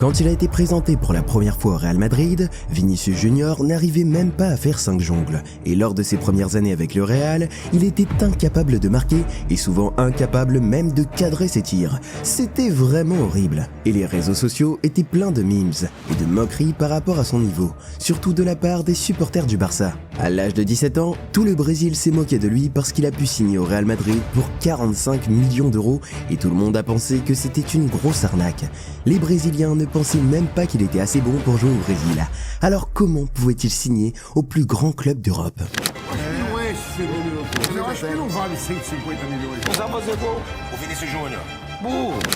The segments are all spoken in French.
Quand il a été présenté pour la première fois au Real Madrid, Vinicius Junior n'arrivait même pas à faire 5 jongles. Et lors de ses premières années avec le Real, il était incapable de marquer et souvent incapable même de cadrer ses tirs. C'était vraiment horrible. Et les réseaux sociaux étaient pleins de memes et de moqueries par rapport à son niveau, surtout de la part des supporters du Barça. À l'âge de 17 ans, tout le Brésil s'est moqué de lui parce qu'il a pu signer au Real Madrid pour 45 millions d'euros et tout le monde a pensé que c'était une grosse arnaque. Les Brésiliens ne pensaient même pas qu'il était assez bon pour jouer au Brésil. Alors comment pouvait-il signer au plus grand club d'Europe?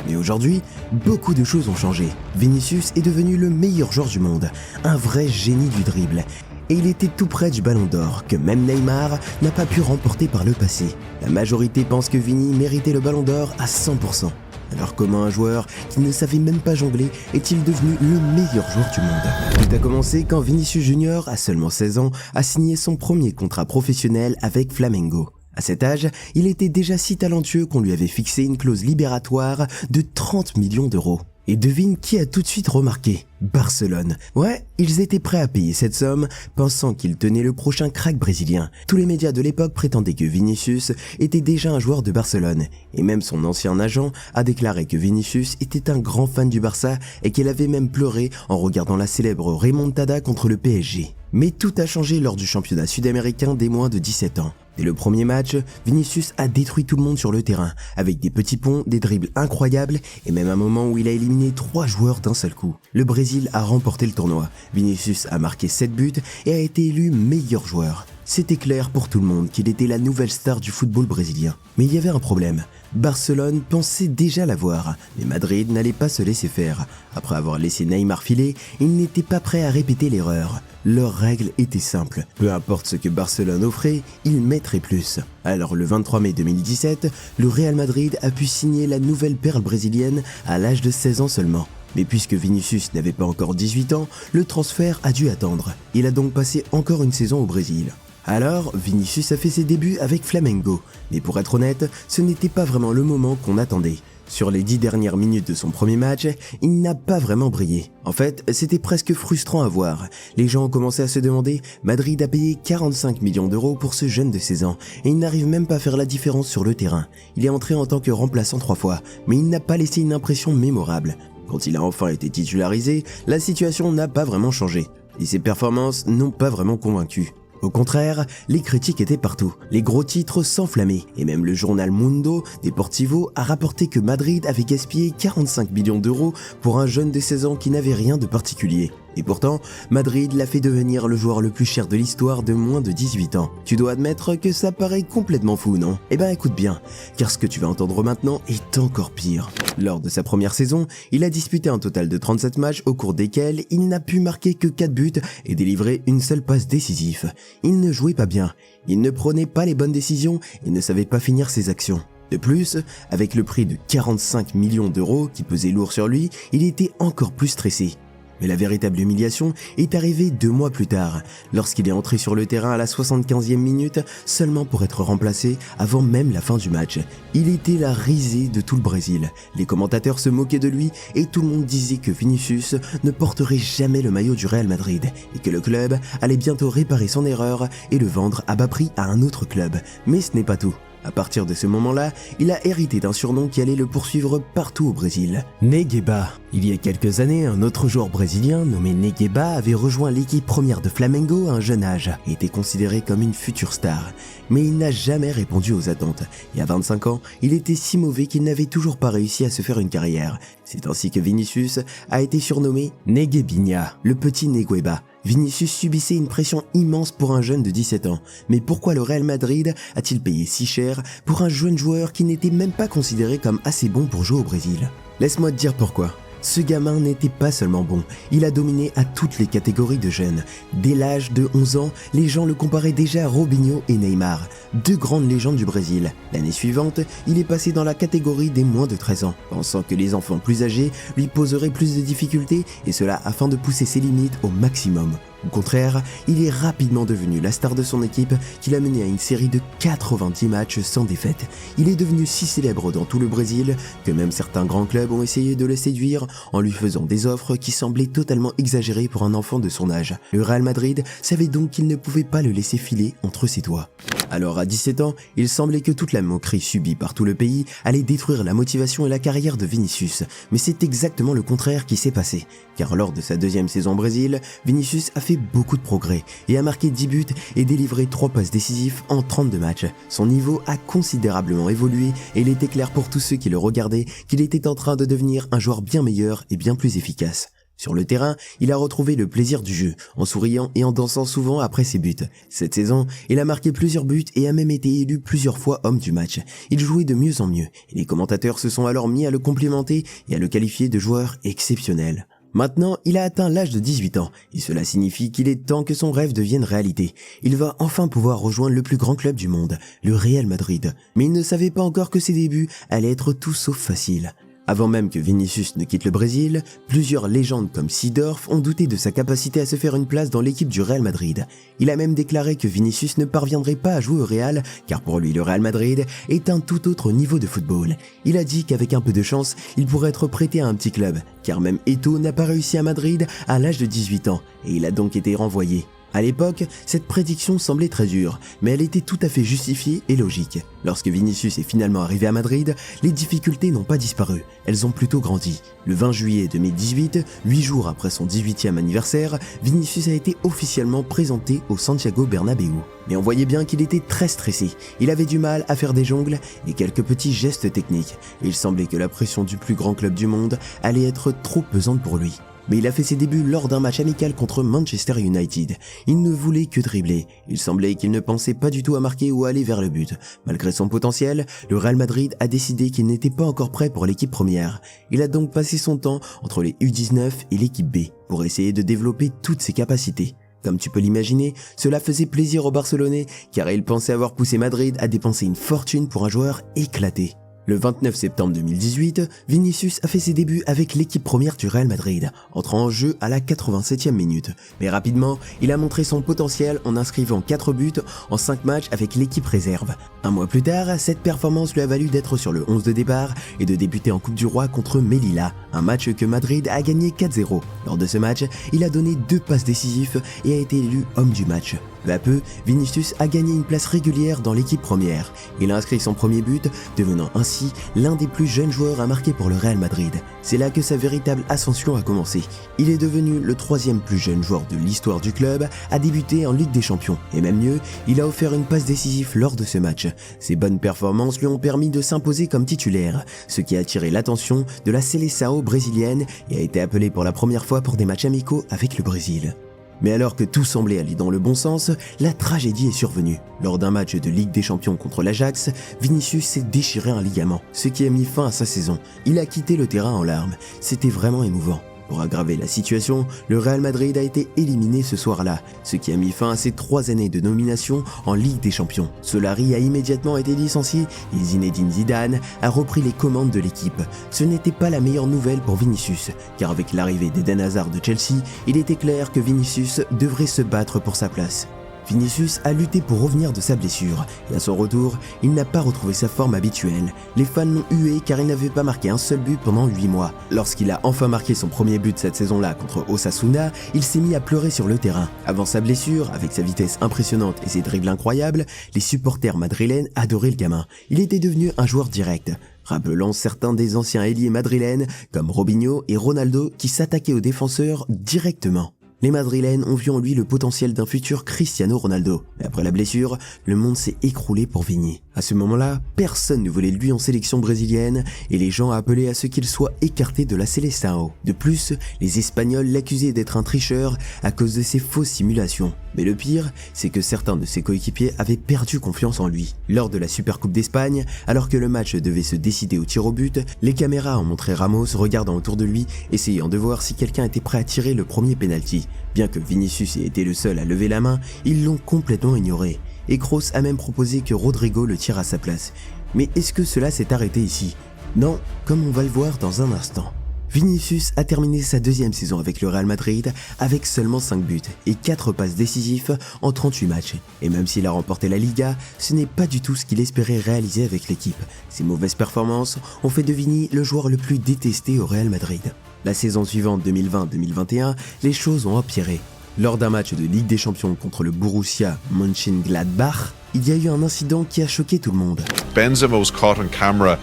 Mais aujourd'hui, beaucoup de choses ont changé. Vinicius est devenu le meilleur joueur du monde, un vrai génie du dribble. Et il était tout près du Ballon d'Or, que même Neymar n'a pas pu remporter par le passé. La majorité pense que Vini méritait le Ballon d'Or à 100%. Alors comment un joueur qui ne savait même pas jongler est-il devenu le meilleur joueur du monde? Tout a commencé quand Vinicius Junior, à seulement 16 ans, a signé son premier contrat professionnel avec Flamengo. À cet âge, il était déjà si talentueux qu'on lui avait fixé une clause libératoire de 30 millions d'euros. Et devine qui a tout de suite remarqué? Barcelone. Ouais, ils étaient prêts à payer cette somme, pensant qu'ils tenaient le prochain crack brésilien. Tous les médias de l'époque prétendaient que Vinicius était déjà un joueur de Barcelone. Et même son ancien agent a déclaré que Vinicius était un grand fan du Barça et qu'il avait même pleuré en regardant la célèbre remontada contre le PSG. Mais tout a changé lors du championnat sud-américain des moins de 17 ans. Dès le premier match, Vinicius a détruit tout le monde sur le terrain, avec des petits ponts, des dribbles incroyables et même un moment où il a éliminé 3 joueurs d'un seul coup. Le Brésil a remporté le tournoi. Vinicius a marqué 7 buts et a été élu meilleur joueur. C'était clair pour tout le monde qu'il était la nouvelle star du football brésilien. Mais il y avait un problème. Barcelone pensait déjà l'avoir, mais Madrid n'allait pas se laisser faire. Après avoir laissé Neymar filer, ils n'étaient pas prêts à répéter l'erreur. Leur règle était simple, peu importe ce que Barcelone offrait, ils mettraient plus. Alors le 23 mai 2017, le Real Madrid a pu signer la nouvelle perle brésilienne à l'âge de 16 ans seulement. Mais puisque Vinicius n'avait pas encore 18 ans, le transfert a dû attendre. Il a donc passé encore une saison au Brésil. Alors, Vinicius a fait ses débuts avec Flamengo, mais pour être honnête, ce n'était pas vraiment le moment qu'on attendait. Sur les 10 dernières minutes de son premier match, il n'a pas vraiment brillé. En fait, c'était presque frustrant à voir. Les gens ont commencé à se demander, Madrid a payé 45 millions d'euros pour ce jeune de 16 ans, et il n'arrive même pas à faire la différence sur le terrain. Il est entré en tant que remplaçant 3 fois, mais il n'a pas laissé une impression mémorable. Quand il a enfin été titularisé, la situation n'a pas vraiment changé, et ses performances n'ont pas vraiment convaincu. Au contraire, les critiques étaient partout, les gros titres s'enflammaient, et même le journal Mundo Deportivo a rapporté que Madrid avait gaspillé 45 millions d'euros pour un jeune de 16 ans qui n'avait rien de particulier. Et pourtant, Madrid l'a fait devenir le joueur le plus cher de l'histoire de moins de 18 ans. Tu dois admettre que ça paraît complètement fou, non? Eh ben écoute bien, car ce que tu vas entendre maintenant est encore pire. Lors de sa première saison, il a disputé un total de 37 matchs au cours desquels il n'a pu marquer que 4 buts et délivrer une seule passe décisive. Il ne jouait pas bien, il ne prenait pas les bonnes décisions et ne savait pas finir ses actions. De plus, avec le prix de 45 millions d'euros qui pesait lourd sur lui, il était encore plus stressé. Mais la véritable humiliation est arrivée 2 mois plus tard, lorsqu'il est entré sur le terrain à la 75e minute, seulement pour être remplacé avant même la fin du match. Il était la risée de tout le Brésil. Les commentateurs se moquaient de lui et tout le monde disait que Vinicius ne porterait jamais le maillot du Real Madrid et que le club allait bientôt réparer son erreur et le vendre à bas prix à un autre club. Mais ce n'est pas tout. À partir de ce moment-là, il a hérité d'un surnom qui allait le poursuivre partout au Brésil. Negueba. Il y a quelques années, un autre joueur brésilien nommé Negueba avait rejoint l'équipe première de Flamengo à un jeune âge et était considéré comme une future star. Mais il n'a jamais répondu aux attentes. Et à 25 ans, il était si mauvais qu'il n'avait toujours pas réussi à se faire une carrière. C'est ainsi que Vinicius a été surnommé Neguebinha, le petit Negueba. Vinicius subissait une pression immense pour un jeune de 17 ans. Mais pourquoi le Real Madrid a-t-il payé si cher pour un jeune joueur qui n'était même pas considéré comme assez bon pour jouer au Brésil? Laisse-moi te dire pourquoi. Ce gamin n'était pas seulement bon, il a dominé à toutes les catégories de jeunes. Dès l'âge de 11 ans, les gens le comparaient déjà à Robinho et Neymar, 2 grandes légendes du Brésil. L'année suivante, il est passé dans la catégorie des moins de 13 ans, pensant que les enfants plus âgés lui poseraient plus de difficultés et cela afin de pousser ses limites au maximum. Au contraire, il est rapidement devenu la star de son équipe qui l'a mené à une série de 90 matchs sans défaite. Il est devenu si célèbre dans tout le Brésil que même certains grands clubs ont essayé de le séduire en lui faisant des offres qui semblaient totalement exagérées pour un enfant de son âge. Le Real Madrid savait donc qu'il ne pouvait pas le laisser filer entre ses doigts. Alors à 17 ans, il semblait que toute la moquerie subie par tout le pays allait détruire la motivation et la carrière de Vinicius, mais c'est exactement le contraire qui s'est passé, car lors de sa deuxième saison au Brésil, Vinicius a fait beaucoup de progrès et a marqué 10 buts et délivré 3 passes décisives en 32 matchs. Son niveau a considérablement évolué et il était clair pour tous ceux qui le regardaient qu'il était en train de devenir un joueur bien meilleur et bien plus efficace. Sur le terrain, il a retrouvé le plaisir du jeu, en souriant et en dansant souvent après ses buts. Cette saison, il a marqué plusieurs buts et a même été élu plusieurs fois homme du match. Il jouait de mieux en mieux, et les commentateurs se sont alors mis à le complimenter et à le qualifier de joueur exceptionnel. Maintenant, il a atteint l'âge de 18 ans, et cela signifie qu'il est temps que son rêve devienne réalité. Il va enfin pouvoir rejoindre le plus grand club du monde, le Real Madrid. Mais il ne savait pas encore que ses débuts allaient être tout sauf faciles. Avant même que Vinicius ne quitte le Brésil, plusieurs légendes comme Seedorf ont douté de sa capacité à se faire une place dans l'équipe du Real Madrid. Il a même déclaré que Vinicius ne parviendrait pas à jouer au Real, car pour lui le Real Madrid est un tout autre niveau de football. Il a dit qu'avec un peu de chance, il pourrait être prêté à un petit club, car même Eto'o n'a pas réussi à Madrid à l'âge de 18 ans, et il a donc été renvoyé. À l'époque, cette prédiction semblait très dure, mais elle était tout à fait justifiée et logique. Lorsque Vinicius est finalement arrivé à Madrid, les difficultés n'ont pas disparu, elles ont plutôt grandi. Le 20 juillet 2018, 8 jours après son 18e anniversaire, Vinicius a été officiellement présenté au Santiago Bernabéu. Mais on voyait bien qu'il était très stressé, il avait du mal à faire des jongles et quelques petits gestes techniques. Et il semblait que la pression du plus grand club du monde allait être trop pesante pour lui. Mais il a fait ses débuts lors d'un match amical contre Manchester United. Il ne voulait que dribbler. Il semblait qu'il ne pensait pas du tout à marquer ou à aller vers le but. Malgré son potentiel, le Real Madrid a décidé qu'il n'était pas encore prêt pour l'équipe première. Il a donc passé son temps entre les U19 et l'équipe B pour essayer de développer toutes ses capacités. Comme tu peux l'imaginer, cela faisait plaisir aux Barcelonais car ils pensaient avoir poussé Madrid à dépenser une fortune pour un joueur éclaté. Le 29 septembre 2018, Vinicius a fait ses débuts avec l'équipe première du Real Madrid, entrant en jeu à la 87e minute. Mais rapidement, il a montré son potentiel en inscrivant 4 buts en 5 matchs avec l'équipe réserve. Un mois plus tard, cette performance lui a valu d'être sur le 11 de départ et de débuter en Coupe du Roi contre Melilla, un match que Madrid a gagné 4-0. Lors de ce match, il a donné 2 passes décisives et a été élu homme du match. Peu à peu, Vinicius a gagné une place régulière dans l'équipe première. Il a inscrit son premier but, devenant ainsi l'un des plus jeunes joueurs à marquer pour le Real Madrid. C'est là que sa véritable ascension a commencé. Il est devenu le 3e plus jeune joueur de l'histoire du club à débuter en Ligue des Champions. Et même mieux, il a offert une passe décisive lors de ce match. Ses bonnes performances lui ont permis de s'imposer comme titulaire, ce qui a attiré l'attention de la Seleção brésilienne et a été appelé pour la première fois pour des matchs amicaux avec le Brésil. Mais alors que tout semblait aller dans le bon sens, la tragédie est survenue. Lors d'un match de Ligue des Champions contre l'Ajax, Vinicius s'est déchiré un ligament, ce qui a mis fin à sa saison. Il a quitté le terrain en larmes. C'était vraiment émouvant. Pour aggraver la situation, le Real Madrid a été éliminé ce soir-là, ce qui a mis fin à ses 3 années de nomination en Ligue des Champions. Solari a immédiatement été licencié et Zinedine Zidane a repris les commandes de l'équipe. Ce n'était pas la meilleure nouvelle pour Vinicius, car avec l'arrivée d'Eden Hazard de Chelsea, il était clair que Vinicius devrait se battre pour sa place. Vinicius a lutté pour revenir de sa blessure et à son retour, il n'a pas retrouvé sa forme habituelle. Les fans l'ont hué car il n'avait pas marqué un seul but pendant 8 mois. Lorsqu'il a enfin marqué son premier but cette saison-là contre Osasuna, il s'est mis à pleurer sur le terrain. Avant sa blessure, avec sa vitesse impressionnante et ses dribbles incroyables, les supporters madrilènes adoraient le gamin. Il était devenu un joueur direct, rappelant certains des anciens ailiers madrilènes comme Robinho et Ronaldo qui s'attaquaient aux défenseurs directement. Les Madrilènes ont vu en lui le potentiel d'un futur Cristiano Ronaldo. Mais après la blessure, le monde s'est écroulé pour Vini. À ce moment-là, personne ne voulait de lui en sélection brésilienne et les gens appelaient à ce qu'il soit écarté de la Seleção. De plus, les Espagnols l'accusaient d'être un tricheur à cause de ses fausses simulations. Mais le pire, c'est que certains de ses coéquipiers avaient perdu confiance en lui. Lors de la Supercoupe d'Espagne, alors que le match devait se décider au tir au but, les caméras ont montré Ramos regardant autour de lui, essayant de voir si quelqu'un était prêt à tirer le premier penalty. Bien que Vinicius ait été le seul à lever la main, ils l'ont complètement ignoré. Et Kroos a même proposé que Rodrigo le tire à sa place. Mais est-ce que cela s'est arrêté ici? Non, comme on va le voir dans un instant. Vinicius a terminé sa deuxième saison avec le Real Madrid avec seulement 5 buts et 4 passes décisives en 38 matchs. Et même s'il a remporté la Liga, ce n'est pas du tout ce qu'il espérait réaliser avec l'équipe. Ses mauvaises performances ont fait de Vini le joueur le plus détesté au Real Madrid. La saison suivante 2020-2021, les choses ont empiré. Lors d'un match de Ligue des Champions contre le Borussia Mönchengladbach, il y a eu un incident qui a choqué tout le monde. Benzema was caught on camera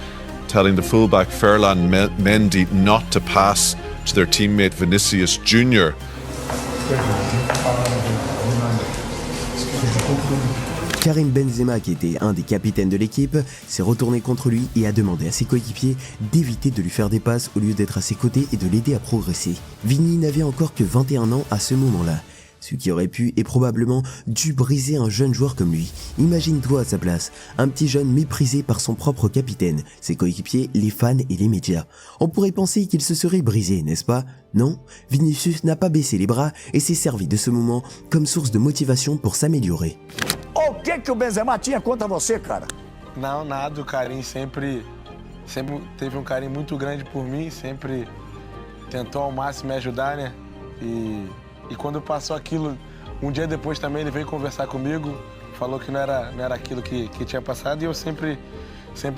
telling the fullback Ferland Mendy not to pass to their teammate Vinicius Jr. Karim Benzema, qui était un des capitaines de l'équipe, s'est retourné contre lui et a demandé à ses coéquipiers d'éviter de lui faire des passes au lieu d'être à ses côtés et de l'aider à progresser. Vini n'avait encore que 21 ans à ce moment-là. Ce qui aurait pu et probablement dû briser un jeune joueur comme lui. Imagine-toi à sa place, un petit jeune méprisé par son propre capitaine, ses coéquipiers, les fans et les médias. On pourrait penser qu'il se serait brisé, n'est-ce pas? Non, Vinicius n'a pas baissé les bras et s'est servi de ce moment comme source de motivation pour s'améliorer. O que o Benzema tinha contra você, cara? Não, nada, o Karim sempre teve carinho muito grande por mim, sempre tentou ao máximo me ajudar, né? E quando passou aquilo, dia depois também ele veio conversar comigo, falou que não era aquilo que tinha passado e eu sempre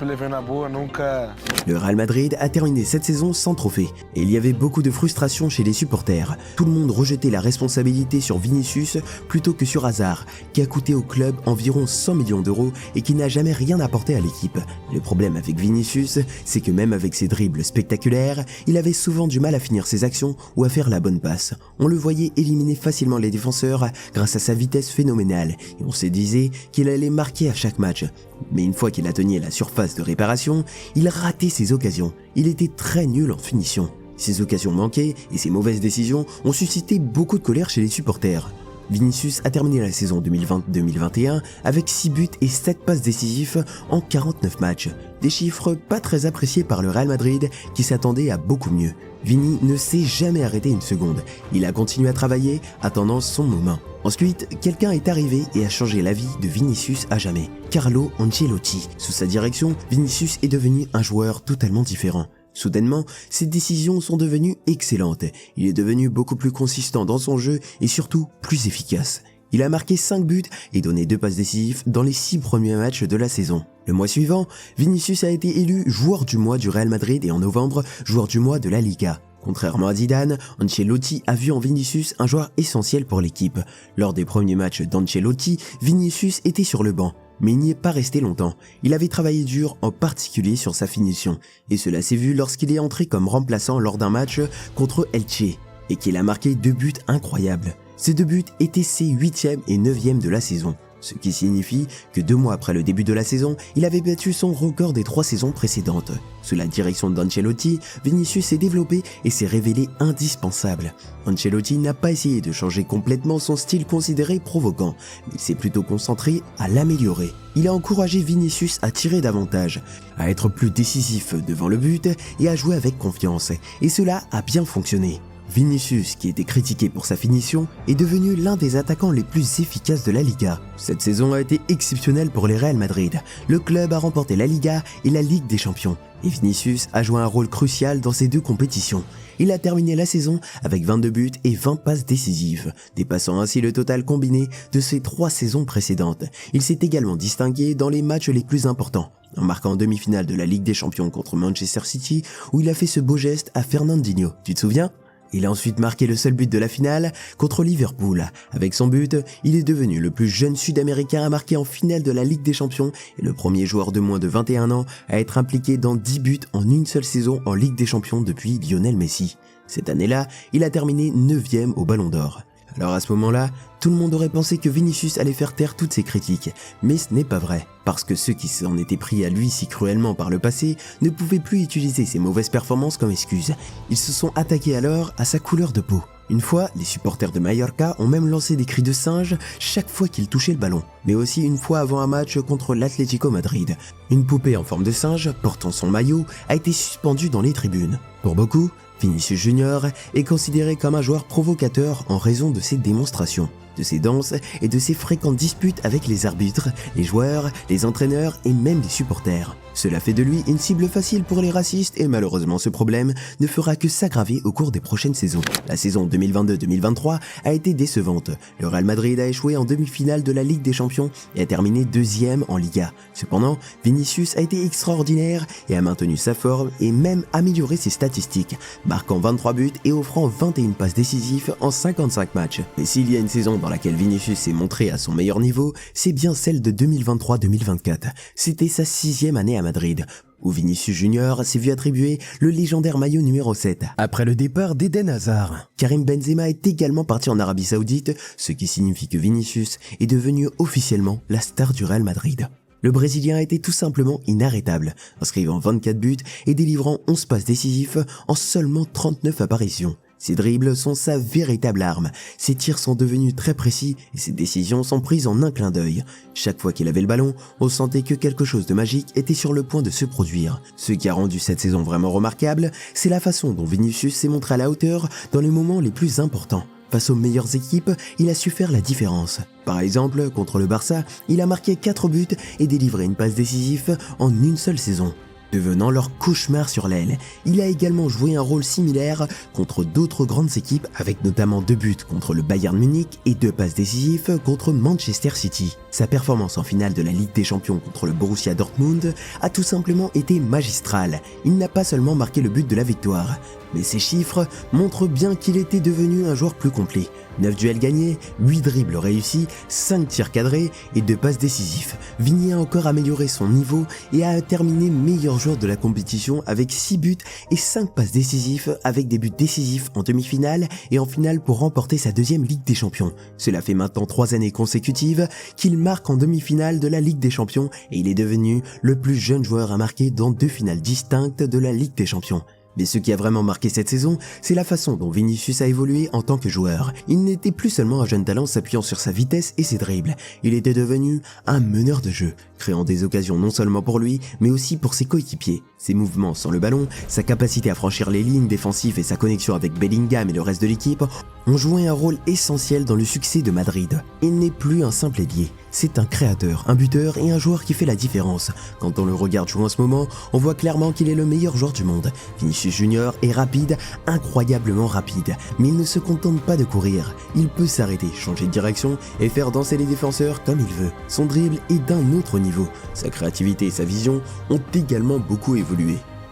levei na boa, nunca... Le Real Madrid a terminé cette saison sans trophée et il y avait beaucoup de frustration chez les supporters. Tout le monde rejetait la responsabilité sur Vinicius plutôt que sur Hazard, qui a coûté au club environ 100 millions d'euros et qui n'a jamais rien apporté à l'équipe. Le problème avec Vinicius, c'est que même avec ses dribbles spectaculaires, il avait souvent du mal à finir ses actions ou à faire la bonne passe. On le voyait éliminer facilement les défenseurs grâce à sa vitesse phénoménale et on se disait qu'il allait marquer à chaque match. Mais une fois qu'il atteignait la surface de réparation, il ratait ses occasions. Il était très nul en finition. Ses occasions manquées et ses mauvaises décisions ont suscité beaucoup de colère chez les supporters. Vinicius a terminé la saison 2020-2021 avec 6 buts et 7 passes décisives en 49 matchs. Des chiffres pas très appréciés par le Real Madrid qui s'attendait à beaucoup mieux. Vini ne s'est jamais arrêté une seconde. Il a continué à travailler, attendant son moment. Ensuite, quelqu'un est arrivé et a changé la vie de Vinicius à jamais. Carlo Ancelotti. Sous sa direction, Vinicius est devenu un joueur totalement différent. Soudainement, ses décisions sont devenues excellentes. Il est devenu beaucoup plus consistant dans son jeu et surtout plus efficace. Il a marqué 5 buts et donné 2 passes décisives dans les 6 premiers matchs de la saison. Le mois suivant, Vinicius a été élu joueur du mois du Real Madrid et en novembre, joueur du mois de la Liga. Contrairement à Zidane, Ancelotti a vu en Vinicius un joueur essentiel pour l'équipe. Lors des premiers matchs d'Ancelotti, Vinicius était sur le banc. Mais il n'y est pas resté longtemps. Il avait travaillé dur, en particulier sur sa finition. Et cela s'est vu lorsqu'il est entré comme remplaçant lors d'un match contre Elche, et qu'il a marqué 2 buts incroyables. Ces 2 buts étaient ses 8e et 9e de la saison. Ce qui signifie que 2 mois après le début de la saison, il avait battu son record des 3 saisons précédentes. Sous la direction d'Ancelotti, Vinicius s'est développé et s'est révélé indispensable. Ancelotti n'a pas essayé de changer complètement son style considéré provoquant, mais il s'est plutôt concentré à l'améliorer. Il a encouragé Vinicius à tirer davantage, à être plus décisif devant le but et à jouer avec confiance. Et cela a bien fonctionné. Vinicius, qui était critiqué pour sa finition, est devenu l'un des attaquants les plus efficaces de la Liga. Cette saison a été exceptionnelle pour les Real Madrid. Le club a remporté la Liga et la Ligue des Champions. Et Vinicius a joué un rôle crucial dans ces 2 compétitions. Il a terminé la saison avec 22 buts et 20 passes décisives, dépassant ainsi le total combiné de ses 3 saisons précédentes. Il s'est également distingué dans les matchs les plus importants, en marquant en demi-finale de la Ligue des Champions contre Manchester City, où il a fait ce beau geste à Fernandinho. Tu te souviens ? Il a ensuite marqué le seul but de la finale contre Liverpool. Avec son but, il est devenu le plus jeune Sud-Américain à marquer en finale de la Ligue des Champions et le premier joueur de moins de 21 ans à être impliqué dans 10 buts en une seule saison en Ligue des Champions depuis Lionel Messi. Cette année-là, il a terminé 9e au Ballon d'Or. Alors à ce moment-là, tout le monde aurait pensé que Vinicius allait faire taire toutes ses critiques, mais ce n'est pas vrai, parce que ceux qui s'en étaient pris à lui si cruellement par le passé ne pouvaient plus utiliser ses mauvaises performances comme excuse. Ils se sont attaqués alors à sa couleur de peau. Une fois, les supporters de Mallorca ont même lancé des cris de singe chaque fois qu'il touchait le ballon, mais aussi une fois avant un match contre l'Atlético Madrid. Une poupée en forme de singe, portant son maillot, a été suspendue dans les tribunes. Pour beaucoup, Vinicius Junior est considéré comme un joueur provocateur en raison de ses démonstrations. de ses danses et de ses fréquentes disputes avec les arbitres, les joueurs, les entraîneurs et même les supporters. Cela fait de lui une cible facile pour les racistes et malheureusement ce problème ne fera que s'aggraver au cours des prochaines saisons. La saison 2022-2023 a été décevante. Le Real Madrid a échoué en demi-finale de la Ligue des Champions et a terminé deuxième en Liga. Cependant, Vinicius a été extraordinaire et a maintenu sa forme et même amélioré ses statistiques, marquant 23 buts et offrant 21 passes décisives en 55 matchs. Et s'il y a une saison dans laquelle Vinicius s'est montré à son meilleur niveau, c'est bien celle de 2023-2024. C'était sa 6e année à Madrid, où Vinicius Junior s'est vu attribuer le légendaire maillot numéro 7. Après le départ d'Eden Hazard, Karim Benzema est également parti en Arabie Saoudite, ce qui signifie que Vinicius est devenu officiellement la star du Real Madrid. Le Brésilien a été tout simplement inarrêtable, inscrivant 24 buts et délivrant 11 passes décisives en seulement 39 apparitions. Ses dribbles sont sa véritable arme, ses tirs sont devenus très précis et ses décisions sont prises en un clin d'œil. Chaque fois qu'il avait le ballon, on sentait que quelque chose de magique était sur le point de se produire. Ce qui a rendu cette saison vraiment remarquable, c'est la façon dont Vinicius s'est montré à la hauteur dans les moments les plus importants. Face aux meilleures équipes, il a su faire la différence. Par exemple, contre le Barça, il a marqué 4 buts et délivré une passe décisive en une seule saison, devenant leur cauchemar sur l'aile. Il a également joué un rôle similaire contre d'autres grandes équipes, avec notamment 2 buts contre le Bayern Munich et 2 passes décisives contre Manchester City. Sa performance en finale de la Ligue des Champions contre le Borussia Dortmund a tout simplement été magistrale. Il n'a pas seulement marqué le but de la victoire, mais ses chiffres montrent bien qu'il était devenu un joueur plus complet. 9 duels gagnés, 8 dribbles réussis, 5 tirs cadrés et 2 passes décisives. Vini a encore amélioré son niveau et a terminé meilleur joueur de la compétition avec 6 buts et 5 passes décisives, avec des buts décisifs en demi-finale et en finale pour remporter sa 2e Ligue des Champions. Cela fait maintenant 3 années consécutives qu'il marque en demi-finale de la Ligue des Champions et il est devenu le plus jeune joueur à marquer dans 2 finales distinctes de la Ligue des Champions. Mais ce qui a vraiment marqué cette saison, c'est la façon dont Vinicius a évolué en tant que joueur. Il n'était plus seulement un jeune talent s'appuyant sur sa vitesse et ses dribbles, il était devenu un meneur de jeu, créant des occasions non seulement pour lui, mais aussi pour ses coéquipiers. Ses mouvements sans le ballon, sa capacité à franchir les lignes défensives et sa connexion avec Bellingham et le reste de l'équipe ont joué un rôle essentiel dans le succès de Madrid. Il n'est plus un simple ailier, c'est un créateur, un buteur et un joueur qui fait la différence. Quand on le regarde jouer en ce moment, on voit clairement qu'il est le meilleur joueur du monde. Vinicius Junior est rapide, incroyablement rapide, mais il ne se contente pas de courir. Il peut s'arrêter, changer de direction et faire danser les défenseurs comme il veut. Son dribble est d'un autre niveau. Sa créativité et sa vision ont également beaucoup évolué.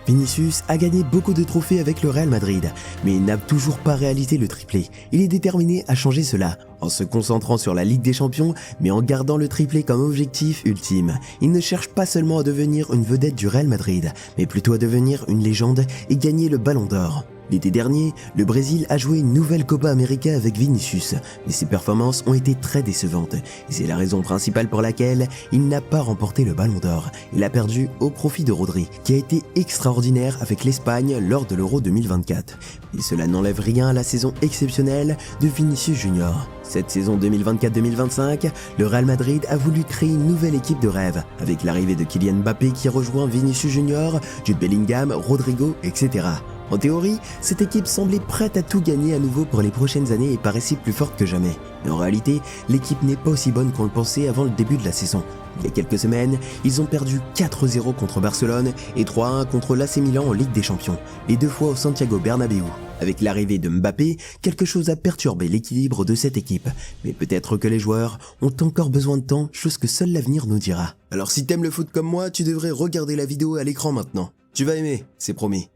Vinicius a gagné beaucoup de trophées avec le Real Madrid, mais il n'a toujours pas réalisé le triplé. Il est déterminé à changer cela, en se concentrant sur la Ligue des Champions, mais en gardant le triplé comme objectif ultime. Il ne cherche pas seulement à devenir une vedette du Real Madrid, mais plutôt à devenir une légende et gagner le Ballon d'Or. L'été dernier, le Brésil a joué une nouvelle Copa América avec Vinicius, mais ses performances ont été très décevantes. Et c'est la raison principale pour laquelle il n'a pas remporté le Ballon d'Or. Il a perdu au profit de Rodri, qui a été extraordinaire avec l'Espagne lors de l'Euro 2024. Et cela n'enlève rien à la saison exceptionnelle de Vinicius Junior. Cette saison 2024-2025, le Real Madrid a voulu créer une nouvelle équipe de rêve, avec l'arrivée de Kylian Mbappé qui rejoint Vinicius Junior, Jude Bellingham, Rodrigo, etc. En théorie, cette équipe semblait prête à tout gagner à nouveau pour les prochaines années et paraissait plus forte que jamais. Mais en réalité, l'équipe n'est pas aussi bonne qu'on le pensait avant le début de la saison. Il y a quelques semaines, ils ont perdu 4-0 contre Barcelone et 3-1 contre l'AC Milan en Ligue des Champions, les 2 fois au Santiago Bernabéu. Avec l'arrivée de Mbappé, quelque chose a perturbé l'équilibre de cette équipe. Mais peut-être que les joueurs ont encore besoin de temps, chose que seul l'avenir nous dira. Alors si t'aimes le foot comme moi, tu devrais regarder la vidéo à l'écran maintenant. Tu vas aimer, c'est promis.